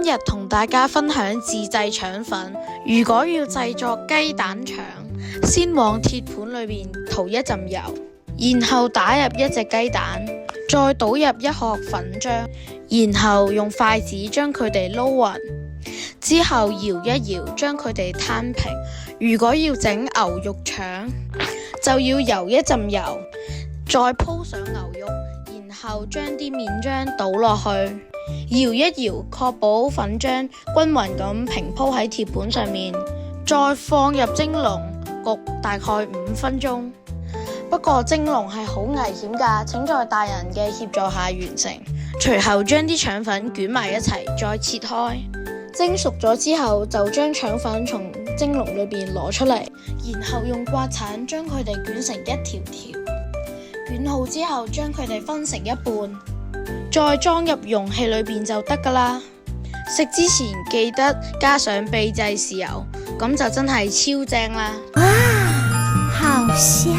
今日同大家分享自製腸粉。如果要製作雞蛋腸，先往鐵盤裏面塗一浸油，然後打入一隻雞蛋，再倒入一殼粉漿，然後用筷子將佢哋撈勻，之後搖一搖，將佢哋攤平。如果要整牛肉腸，就要游一浸油，再鋪上牛肉，然後將啲麵漿倒落去，搖一搖，確保粉漿均勻咁平鋪喺鐵盤上面，再放入蒸籠焗大概5分鐘。不過蒸籠係好危險㗎，請在大人嘅協助下完成。隨後將啲腸粉捲埋一齊，再切開。蒸熟咗之後，就將腸粉從蒸籠裏邊攞出嚟，然後用刮鏟將佢哋捲成一條條。捲好之後，將佢哋分成一半，再裝入容器裏邊就得㗎啦。食之前記得加上秘製豉油，咁就真係超正啦！哇，好香！